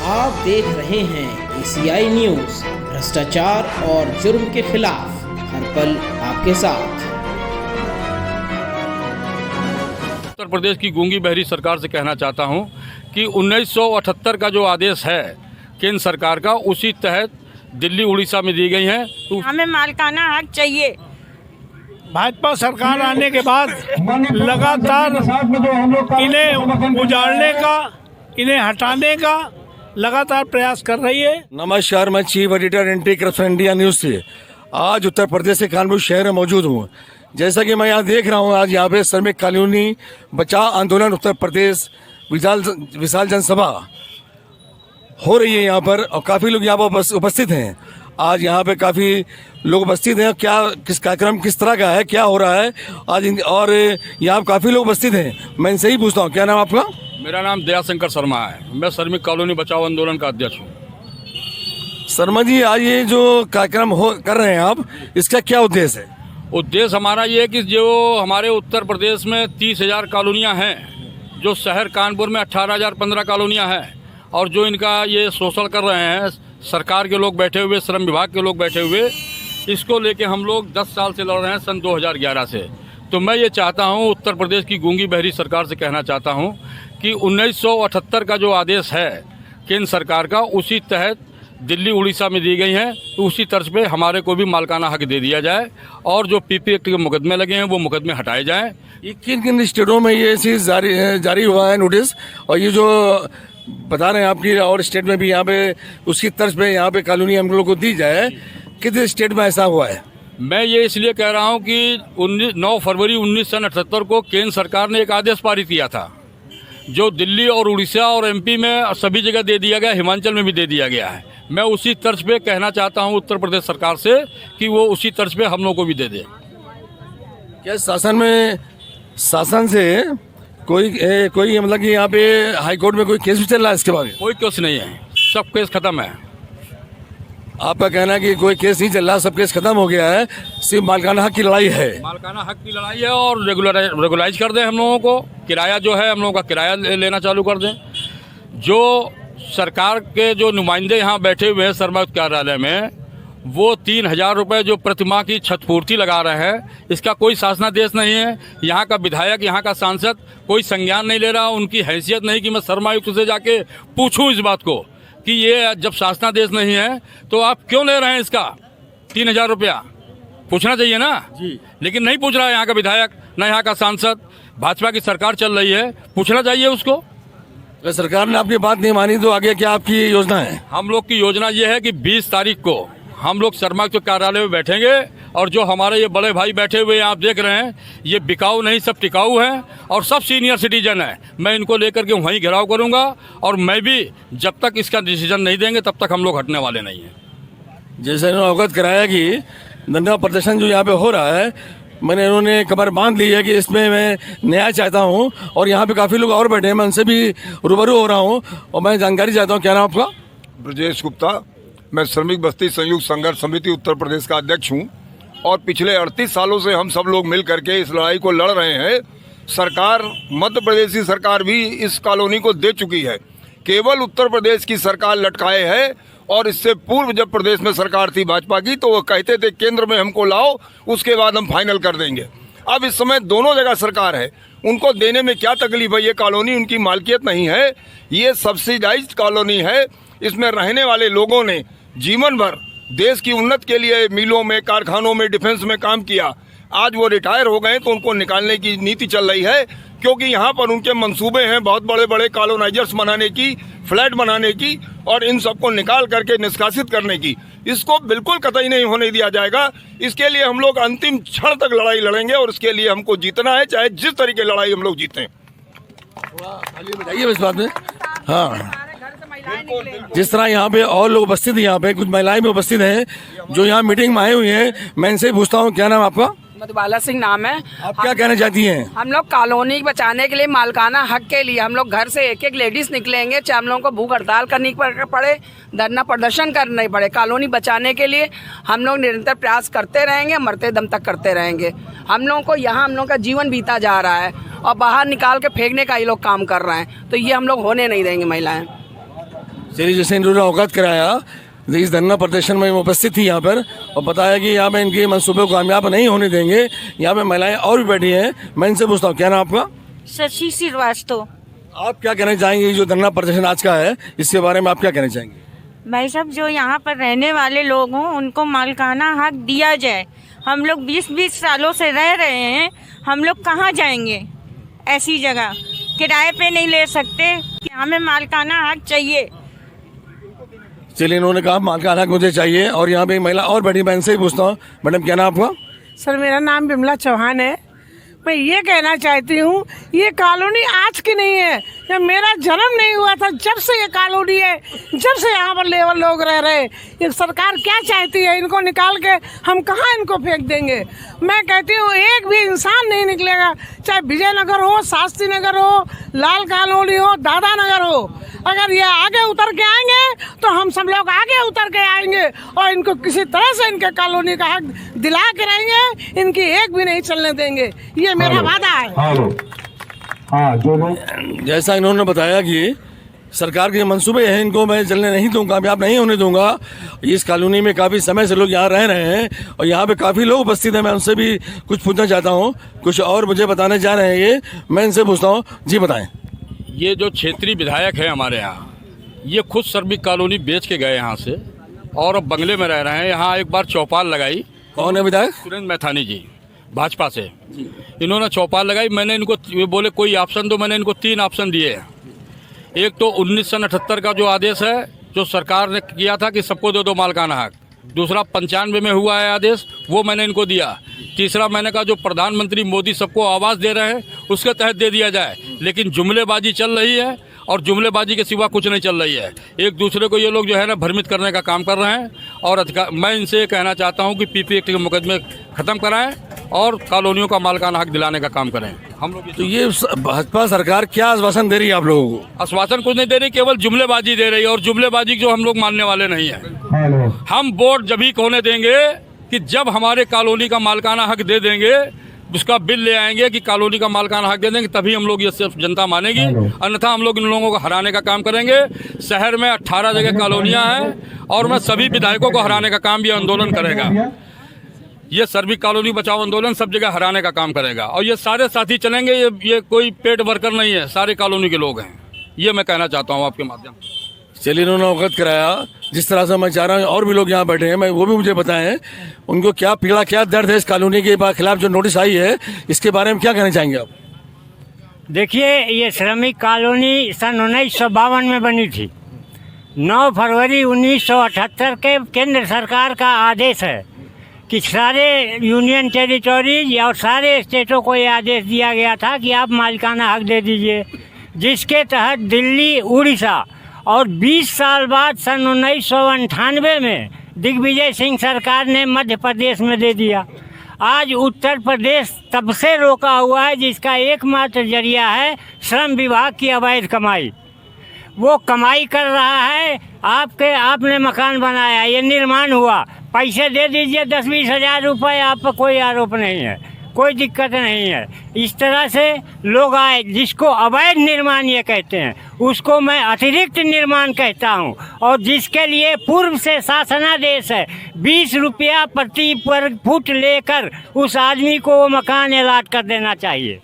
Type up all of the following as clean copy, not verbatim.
आप देख रहे हैं ACI न्यूज़, भ्रष्टाचार और जुर्म के खिलाफ हर पल आपके साथ। उत्तर प्रदेश की गूंगी बहरी सरकार से कहना चाहता हूं कि 1978 का जो आदेश है केंद्र सरकार का, उसी तहत दिल्ली उड़ीसा में दी गई है। तो हमें मालिकाना हक चाहिए। भाजपा सरकार आने के बाद लगातार इन्हें उजाड़ने का, इन्हें हटाने का लगातार प्रयास कर रही है। नमस्कार, मैं chief editor anti corruption India news से आज उत्तर प्रदेश के कानपुर शहर में मौजूद हूँ। जैसा कि मैं यहाँ देख रहा हूँ, आज यहाँ पे श्रमिक कॉलोनी बचाओ आंदोलन उत्तर प्रदेश विशाल जनसभा हो रही है यहाँ पर, और काफ़ी लोग यहाँ पर उपस्थित हैं। आज यहाँ पे काफ़ी लोग उपस्थित हैं। क्या किस कार्यक्रम किस तरह का है, क्या हो रहा है आज, और यहाँ काफ़ी लोग उपस्थित हैं। मैं इनसे ही पूछता हूँ, क्या नाम आपका? मेरा नाम दयाशंकर शर्मा है, मैं श्रमिक कॉलोनी बचाओ आंदोलन का अध्यक्ष हूँ। शर्मा जी, आज ये जो कार्यक्रम कर रहे हैं आप, इसका क्या उद्देश्य है? उद्देश्य हमारा ये है कि जो हमारे उत्तर प्रदेश में 30,000 कॉलोनियाँ हैं, जो शहर कानपुर में 18,015 कॉलोनियाँ हैं, और जो इनका ये शोषण कर रहे हैं सरकार के लोग बैठे हुए, श्रम विभाग के लोग बैठे हुए, इसको लेके हम लोग 10 साल से लड़ रहे हैं, सन 2011 से। तो मैं ये चाहता हूँ, उत्तर प्रदेश की गूंगी बहरी सरकार से कहना चाहता हूँ कि 1978 का जो आदेश है केंद्र सरकार का, उसी तहत दिल्ली उड़ीसा में दी गई हैं। तो उसी तर्ज पे हमारे को भी मालिकाना हक दे दिया जाए, और जो PP एक्ट के मुकदमे लगे हैं वो मुकदमे हटाए जाएँ। ये किन किन स्टेटों में ये चीज़ जारी हुआ है नोटिस, और ये जो बता रहे हैं आपकी और स्टेट में भी यहाँ पे उसकी तर्ज पे यहाँ पे कॉलोनी हम लोग को दी जाए, कितने स्टेट में ऐसा हुआ है? मैं ये इसलिए कह रहा हूँ कि 9 फरवरी 1978 को केंद्र सरकार ने एक आदेश पारित किया था, जो दिल्ली और उड़ीसा और MP में सभी जगह दे दिया गया, हिमाचल में भी दे दिया गया है। मैं उसी तर्ज पे कहना चाहता हूँ उत्तर प्रदेश सरकार से कि वो उसी तर्ज पे हम लोग को भी दे दे। क्या शासन से कोई मतलब कि यहाँ पे हाई कोर्ट में कोई केस भी चल रहा है इसके बारे में? कोई केस नहीं है, सब केस खत्म है। आपका कहना है कि कोई केस नहीं चल रहा, सब केस खत्म हो गया है, सिर्फ मालिकाना हक की लड़ाई है। मालिकाना हक की लड़ाई है, और रेगुलाइज कर दें हम लोगों को, किराया जो है हम लोगों का किराया लेना चालू कर दें। जो सरकार के जो नुमाइंदे यहाँ बैठे हुए हैं श्रमिक कार्यालय में, वो 3,000 रुपये जो प्रतिमाह की क्षतिपूर्ति लगा रहे हैं, इसका कोई शासनादेश नहीं है। यहाँ का विधायक, यहाँ का सांसद कोई संज्ञान नहीं ले रहा, उनकी हैसियत नहीं कि मैं श्रमायुक्त से जाके पूछूं इस बात को कि ये जब शासनादेश नहीं है तो आप क्यों ले रहे हैं इसका 3,000 रुपया। पूछना चाहिए ना जी, लेकिन नहीं पूछ रहा है यहाँ का विधायक, न यहाँ का सांसद। भाजपा की सरकार चल रही है, पूछना चाहिए उसको। अगर सरकार ने आपकी बात नहीं मानी तो आगे क्या आपकी योजना है? हम लोग की योजना ये है कि 20 तारीख को हम लोग श्रमिक कार्यालय में बैठेंगे, और जो हमारे ये बड़े भाई बैठे हुए आप देख रहे हैं, ये बिकाऊ नहीं, सब टिकाऊ हैं और सब सीनियर सिटीजन है। मैं इनको लेकर के वहीं घेराव करूंगा, और मैं भी जब तक इसका डिसीजन नहीं देंगे तब तक हम लोग हटने वाले नहीं हैं। जैसे इन्होंने अवगत कराया कि धरना प्रदर्शन जो यहाँ पे हो रहा है, मैंने इन्होंने कमर बांध ली है कि इसमें मैं न्याय चाहता हूँ, और यहाँ पे काफ़ी लोग और बैठे हैं, मैं उनसे भी रूबरू हो रहा हूँ और मैं जानकारी चाहता हूँ। क्या नाम आपका? ब्रजेश गुप्ता, मैं श्रमिक बस्ती संयुक्त संघर्ष समिति उत्तर प्रदेश का अध्यक्ष हूं, और पिछले 38 सालों से हम सब लोग मिल करके इस लड़ाई को लड़ रहे हैं। सरकार, मध्य प्रदेश की सरकार भी इस कॉलोनी को दे चुकी है, केवल उत्तर प्रदेश की सरकार लटकाए है। और इससे पूर्व जब प्रदेश में सरकार थी भाजपा की, तो वो कहते थे केंद्र में हमको लाओ, उसके बाद हम फाइनल कर देंगे। अब इस समय दोनों जगह सरकार है, उनको देने में क्या तकलीफ है? ये कॉलोनी उनकी मालकियत नहीं है, ये सब्सिडाइज्ड कॉलोनी है। इसमें रहने वाले लोगों ने जीवन भर देश की उन्नति के लिए मिलों में, कारखानों में, डिफेंस में काम किया। आज वो रिटायर हो गए तो उनको निकालने की नीति चल रही है, क्योंकि यहाँ पर उनके मंसूबे हैं बहुत बड़े बड़े कॉलोनाइजर्स बनाने की, फ्लैट बनाने की, और इन सबको निकाल करके निष्कासित करने की। इसको बिल्कुल कतई नहीं होने दिया जाएगा। इसके लिए हम लोग अंतिम क्षण तक लड़ाई लड़ेंगे, और इसके लिए हमको जीतना है, चाहे जिस तरीके लड़ाई हम लोग जीतें। बताइए इस बात में। हाँ, जिस तरह यहाँ पे और लोग उपस्थित हैं, यहाँ पे कुछ महिलाएं भी उपस्थित हैं जो यहाँ मीटिंग में आए हुए हैं। मैं इनसे पूछता हूँ, क्या नाम आपका? मधुबाला सिंह नाम है। आप क्या कहना चाहती हैं? हम लोग कॉलोनी बचाने के लिए, मालिकाना हक के लिए हम लोग घर से एक एक लेडीज निकलेंगे, चाहे हम लोगों को भूख हड़ताल करनी पड़े, धरना प्रदर्शन करना पड़े। कॉलोनी बचाने के लिए हम लोग निरंतर प्रयास करते रहेंगे, मरते दम तक करते रहेंगे। हम लोगों को यहाँ हम लोग का जीवन बीता जा रहा है, और बाहर निकाल के फेंकने का ये लोग काम कर रहे हैं, तो ये हम लोग होने नहीं देंगे। महिलाएं चलिए, जैसे इन्होंने अवगत कराया, इस धरना प्रदर्शन में उपस्थित थी यहाँ पर और बताया कि यहाँ पे इनके मंसूबे को कामयाब नहीं होने देंगे। यहाँ पे महिलाएं और भी बैठी हैं, मैं इनसे पूछता हूँ, क्या नाम आपका? शशि श्रीवास्तव। आप क्या कहना चाहेंगे जो धरना प्रदर्शन आज का है, इसके बारे में आप क्या कहना चाहेंगे? भाई साहब, जो यहाँ पर रहने वाले लोग हों उनको मालिकाना हक दिया जाए। हम लोग 20-20 सालों से रह रहे हैं, हम लोग कहाँ जाएंगे? ऐसी जगह किराए पे नहीं ले सकते, हमें मालिकाना हक चाहिए। चलिए, इन्होंने कहा मालिकाना हक मुझे चाहिए। और यहाँ पे एक महिला और बैठी, मैं इनसे ही पूछता हूँ, मैडम क्या नाम आपका? सर, मेरा नाम बिमला चौहान है। मैं ये कहना चाहती हूँ, ये कॉलोनी आज की नहीं है, जब मेरा जन्म नहीं हुआ था जब से ये कॉलोनी है, जब से यहाँ पर लेबर लोग रह रहे। ये सरकार क्या चाहती है? इनको निकाल के हम कहाँ इनको फेंक देंगे? मैं कहती हूँ एक भी इंसान नहीं निकलेगा, चाहे विजयनगर हो, शास्त्री नगर हो, लाल कॉलोनी हो, दादा नगर हो। अगर ये आगे उतर के आएंगे तो हम सब लोग आगे उतर के आएंगे और इनको किसी तरह से इनके कॉलोनी का हक दिला के रहेंगे, इनकी एक भी नहीं चलने देंगे, ये मेरा वादा है। जैसा इन्होंने बताया कि सरकार के मंसूबे हैं, इनको मैं चलने नहीं दूंगा, कामयाब नहीं होने दूंगा। इस कॉलोनी में काफ़ी समय से लोग यहाँ रह रहे हैं और यहाँ पे काफ़ी लोग उपस्थित हैं। मैं उनसे भी कुछ पूछना चाहता हूँ, कुछ और मुझे बताने जा रहे हैं ये, मैं इनसे पूछता हूँ। जी बताएं। ये जो क्षेत्रीय विधायक है हमारे यहाँ, ये खुद श्रमिक कॉलोनी बेच के गए यहाँ से और अब बंगले में रह रहे हैं। यहाँ एक बार चौपाल लगाई। कौन है विधायक? सुरेंद्र मैथानी जी, भाजपा से। इन्होंने चौपाल लगाई, मैंने इनको ये बोले कोई ऑप्शन दो, मैंने इनको 3 ऑप्शन दिए हैं। एक तो 1978 का जो आदेश है, जो सरकार ने किया था कि सबको दे दो मालिकाना हक। दूसरा 95 में हुआ है आदेश, वो मैंने इनको दिया। तीसरा मैंने कहा जो प्रधानमंत्री मोदी सबको आवास दे रहे हैं उसके तहत दे दिया जाए। लेकिन जुमलेबाजी चल रही है और जुमलेबाजी के सिवा कुछ नहीं चल रही है। एक दूसरे को ये लोग जो है ना भ्रमित करने का काम कर रहे हैं। और मैं इनसे ये कहना चाहता हूँ कि पीपी एक्ट के मुकदमे ख़त्म कराएं और कॉलोनियों का मालिकाना हक दिलाने का काम करें। हम लोग तो ये भाजपा सरकार क्या आश्वासन दे रही है आप लोगों को? आश्वासन कुछ नहीं दे रही, केवल जुमलेबाजी दे रही है और जुमलेबाजी जो हम लोग मानने वाले नहीं है। हम वोट जब ही होने देंगे कि जब हमारे कॉलोनी का मालिकाना हक दे देंगे, उसका बिल ले आएंगे कि कॉलोनी का मालिकाना हक दे देंगे, तभी हम लोग ये सिर्फ जनता मानेगी। अन्यथा हम लोग इन लोगों को हराने का काम करेंगे। शहर में 18 जगह कॉलोनियां हैं और मैं सभी विधायकों को हराने का काम भी आंदोलन करेगा। ये श्रमिक कॉलोनी बचाओ आंदोलन सब जगह हराने का काम करेगा और ये सारे साथी चलेंगे। ये कोई पेड वर्कर नहीं है, सारे कॉलोनी के लोग हैं। ये मैं कहना चाहता हूँ आपके माध्यम से। चलिए, इन्होंने अवगत कराया। जिस तरह से मैं चाह रहा हूँ और भी लोग यहाँ बैठे हैं, मैं वो भी मुझे बताएं उनको क्या पीड़ा क्या दर्द है इस कॉलोनी के खिलाफ जो नोटिस आई है, इसके बारे में क्या कहना चाहेंगे आप? देखिए, ये श्रमिक कॉलोनी सन 1952 में बनी थी। 9 फरवरी 1978 के केंद्र सरकार का आदेश है कि सारे यूनियन टेरिटोरीज और सारे स्टेटों को ये आदेश दिया गया था कि आप मालिकाना हक दे दीजिए, जिसके तहत दिल्ली, उड़ीसा और 20 साल बाद सन 1998 में दिग्विजय सिंह सरकार ने मध्य प्रदेश में दे दिया। आज उत्तर प्रदेश तब से रोका हुआ है, जिसका एकमात्र जरिया है श्रम विभाग की अवैध कमाई। वो कमाई कर रहा है। आपने मकान बनाया, ये निर्माण हुआ, पैसे दे दीजिए 10-20 हज़ार रुपये, आप पर कोई आरोप नहीं है, कोई दिक्कत नहीं है। इस तरह से लोग आए, जिसको अवैध निर्माण ये कहते हैं, उसको मैं अतिरिक्त निर्माण कहता हूँ। और जिसके लिए पूर्व से शासनादेश है, 20 रुपया प्रति वर्ग फुट लेकर उस आदमी को वो मकान अलॉट कर देना चाहिए।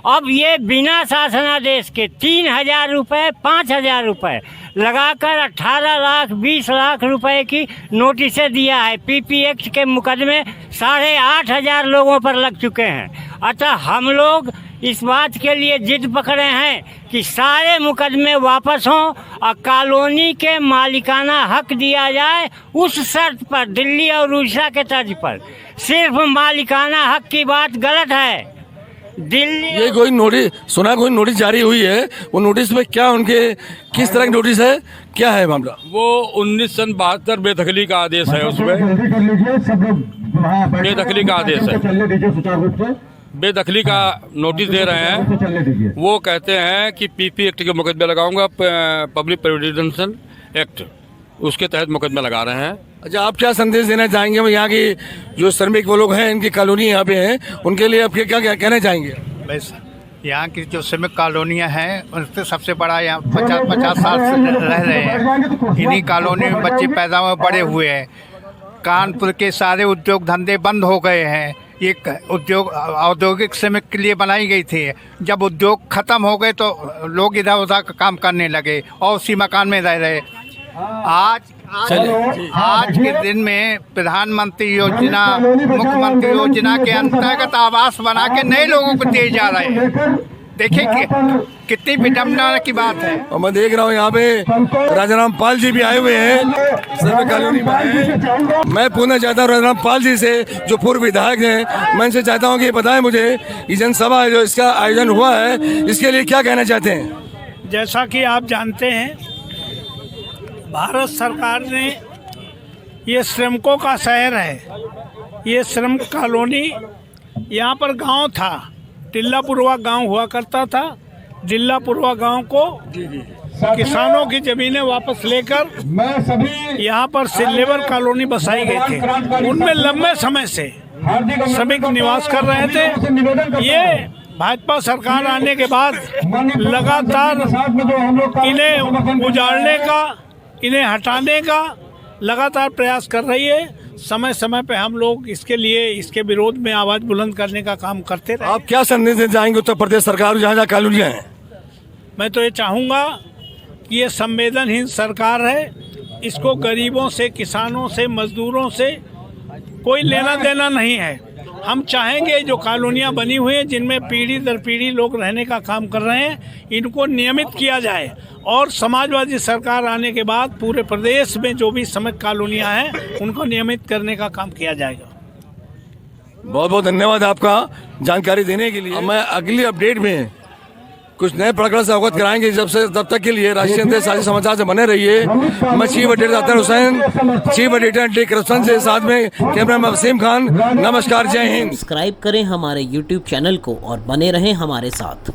अब ये बिना शासनादेश के 3,000 रुपये, 5,000 रुपये लगाकर 18 लाख 20 लाख रुपए की नोटिसें दिया है। पीपी एक्ट के मुकदमे 8,500 लोगों पर लग चुके हैं। अतः हम लोग इस बात के लिए जिद पकड़े हैं कि सारे मुकदमे वापस हों और कॉलोनी के मालिकाना हक दिया जाए, उस शर्त पर, दिल्ली और उड़ीसा के तर्ज पर। सिर्फ मालिकाना हक की बात गलत है। दिल्ली ये कोई नोटिस सुना, कोई नोटिस जारी हुई है, वो नोटिस में क्या उनके किस तरह की नोटिस है, क्या है मामला? वो 1972 बेदखली का आदेश है। उसमें बेदखली का आदेश है, बेदखली का नोटिस दे रहे हैं। वो कहते हैं कि पीपी एक्ट के मुकदमे लगाऊंगा, पब्लिक प्रोविडेंस एक्ट, उसके तहत मुकदमे लगा रहे हैं। अच्छा, आप क्या संदेश देना चाहेंगे यहाँ की जो श्रमिक वो लोग हैं, इनकी कॉलोनी यहाँ पे हैं, उनके लिए आप क्या कहना चाहेंगे? बस यहाँ की जो श्रमिक कॉलोनियाँ हैं उनसे सबसे बड़ा यहाँ 50 साल से रह रहे हैं। इन्हीं कॉलोनी में बच्चे पैदा हुए बड़े हुए हैं। कानपुर के सारे उद्योग धंधे बंद हो गए हैं। ये उद्योग औद्योगिक श्रमिक के लिए बनाई गई थी। जब उद्योग ख़त्म हो गए तो लोग इधर उधर काम करने लगे और उसी मकान में रह रहे। आज के दिन में प्रधानमंत्री योजना, मुख्यमंत्री योजना के अंतर्गत आवास बना के नए लोगों को दिए जा रहे हैं। देखिए कितनी विडम्बना की बात है। और मैं देख रहा हूँ यहाँ पे राजाराम पाल जी भी आए हुए हैं, श्रमिक कॉलोनी में हैं। मैं पूछना चाहता हूँ राजाराम पाल जी से, जो पूर्व विधायक हैं, मैं इनसे चाहता हूँ कि ये बताएं मुझे, ये जनसभा है जो इसका आयोजन हुआ है, इसके लिए क्या कहना चाहते हैं? जैसा कि आप जानते हैं, भारत सरकार ने ये श्रमिकों का शहर है, ये श्रमिक कॉलोनी, यहाँ पर गांव था, टिल्लापुरवा गांव हुआ करता था। टिल्लापुरवा गांव को किसानों की जमीनें वापस लेकर यहाँ पर लेबर कॉलोनी बसाई गई थी। उनमें लंबे समय से श्रमिक निवास कर रहे थे। ये भाजपा सरकार आने के बाद लगातार इन्हें उजाड़ने का, इन्हें हटाने का लगातार प्रयास कर रही है। समय समय पे हम लोग इसके लिए, इसके विरोध में आवाज़ बुलंद करने का काम करते रहे। आप क्या संदेश देना चाहेंगे उत्तर प्रदेश सरकार जहाँ जहाँ कॉलोनियाँ हैं? मैं तो ये चाहूँगा कि ये संवेदनहीन सरकार है, इसको गरीबों से, किसानों से, मजदूरों से कोई लेना देना नहीं है। हम चाहेंगे जो कॉलोनियाँ बनी हुई हैं, जिनमें पीढ़ी दर पीढ़ी लोग रहने का काम कर रहे हैं, इनको नियमित किया जाए। और समाजवादी सरकार आने के बाद पूरे प्रदेश में जो भी श्रमिक कॉलोनियाँ हैं, उनको नियमित करने का काम किया जाएगा। बहुत बहुत धन्यवाद आपका जानकारी देने के लिए। मैं अगली अपडेट में कुछ नए प्रकरण से अवगत कराएंगे। तब तक के लिए राष्ट्रीय अंतर साझी समाचार से बने रहिए। मैं chief editor Athar Hussain, chief editor anti corruption से, साथ में कैमरामैन वसीम खान। नमस्कार, जय हिंद। सब्सक्राइब करें हमारे YouTube चैनल को और बने रहें हमारे साथ।